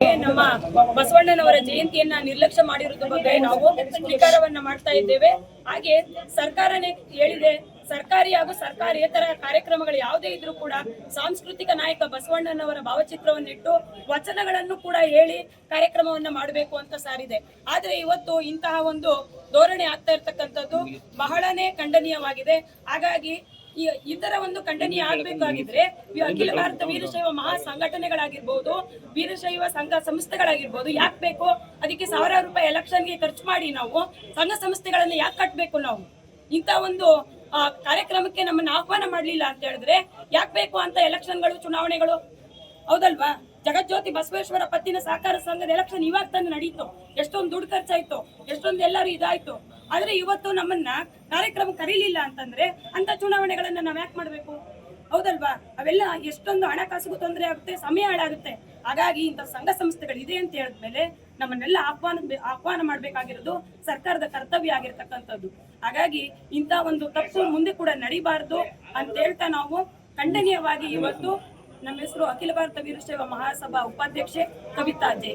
ನಮ್ಮ ಬಸವಣ್ಣನವರ ಜಯಂತಿಯನ್ನ ನಿರ್ಲಕ್ಷ್ಯ ಮಾಡಿರುವುದರ ಬಗ್ಗೆ ನಾವು ಧಿಕ್ಕಾರವನ್ನ ಮಾಡ್ತಾ ಇದ್ದೇವೆ. ಹಾಗೆ ಸರ್ಕಾರನೇ ಹೇಳಿದೆ, ಸರ್ಕಾರಿ ಹಾಗೂ ಸರ್ಕಾರೇತರ ಕಾರ್ಯಕ್ರಮಗಳು ಯಾವುದೇ ಇದ್ರೂ ಕೂಡ ಸಾಂಸ್ಕೃತಿಕ ನಾಯಕ ಬಸವಣ್ಣನವರ ಭಾವಚಿತ್ರವನ್ನಿಟ್ಟು ವಚನಗಳನ್ನು ಕೂಡ ಹೇಳಿ ಕಾರ್ಯಕ್ರಮವನ್ನ ಮಾಡಬೇಕು ಅಂತ ಸಾರಿದೆ. ಆದ್ರೆ ಇವತ್ತು ಇಂತಹ ಒಂದು ಧೋರಣೆ ಆಗ್ತಾ ಇರ್ತಕ್ಕಂಥದ್ದು ಬಹಳನೇ ಖಂಡನೀಯವಾಗಿದೆ. ಹಾಗಾಗಿ ಇದರ ಒಂದು ಖಂಡನೀಯ ಆಗಬೇಕಾಗಿದ್ರೆ ಅಖಿಲ ಭಾರತ ವೀರಶೈವ ಮಹಾ ಸಂಘಟನೆಗಳಾಗಿರ್ಬೋದು, ವೀರಶೈವ ಸಂಘ ಸಂಸ್ಥೆಗಳಾಗಿರ್ಬೋದು, ಯಾಕೆ ಬೇಕು ಅದಕ್ಕೆ ಸಾವಿರಾರು ರೂಪಾಯಿ ಎಲೆಕ್ಷನ್ಗೆ ಖರ್ಚು ಮಾಡಿ ನಾವು ಸಂಘ ಸಂಸ್ಥೆಗಳನ್ನ ಯಾಕೆ ಕಟ್ಟಬೇಕು? ನಾವು ಇಂಥ ಒಂದು ಕಾರ್ಯಕ್ರಮಕ್ಕೆ ನಮ್ಮನ್ನ ಆಹ್ವಾನ ಮಾಡಲಿಲ್ಲ ಅಂತ ಹೇಳಿದ್ರೆ ಯಾಕೆ ಬೇಕು ಅಂತ ಎಲೆಕ್ಷನ್ಗಳು, ಚುನಾವಣೆಗಳು? ಹೌದಲ್ವಾ? ಜಗಜ್ಯೋತಿ ಬಸವೇಶ್ವರ ಪತ್ತಿನ ಸಹಕಾರ ಸಂಘದ ಎಲೆಕ್ಷನ್ ಇವಾಗ ತಂದು ನಡೀತು, ಎಷ್ಟೊಂದು ದುಡ್ಡು ಖರ್ಚಾಯ್ತು, ಎಷ್ಟೊಂದು ಎಲ್ಲರೂ ಇದಾಯ್ತು. ಆದ್ರೆ ಇವತ್ತು ನಮ್ಮನ್ನ ಕಾರ್ಯಕ್ರಮ ಕರೀಲಿಲ್ಲ ಅಂತಂದ್ರೆ ಅಂತ ಚುನಾವಣೆಗಳನ್ನ ನಾವ್ ಯಾಕೆ ಮಾಡ್ಬೇಕು? ಹೌದಲ್ವಾ? ಅವೆಲ್ಲ ಎಷ್ಟೊಂದು ಹಣಕಾಸಿಗೂ ತೊಂದರೆ ಆಗುತ್ತೆ, ಸಮಯ ಹಾಳಾಗುತ್ತೆ. ಹಾಗಾಗಿ ಇಂಥ ಸಂಘ ಸಂಸ್ಥೆಗಳು ಇದೆ ಅಂತ ಹೇಳಿದ್ಮೇಲೆ ನಮ್ಮನ್ನೆಲ್ಲ ಆಹ್ವಾನ ಮಾಡ್ಬೇಕಾಗಿರೋದು ಸರ್ಕಾರದ ಕರ್ತವ್ಯ ಆಗಿರ್ತಕ್ಕಂಥದ್ದು. ಹಾಗಾಗಿ ಇಂಥ ಒಂದು ತಪ್ಪು ಮುಂದೆ ಕೂಡ ನಡಿಬಾರ್ದು ಅಂತ ಹೇಳ್ತಾ ನಾವು ಖಂಡನೀಯವಾಗಿ ಇವತ್ತು ನಮ್ಮ ಹೆಸರು ಅಖಿಲ ಭಾರತ ವೀರಶೈವ ಮಹಾಸಭಾ ಉಪಾಧ್ಯಕ್ಷೆ ಕವಿತಾ ಜೆ.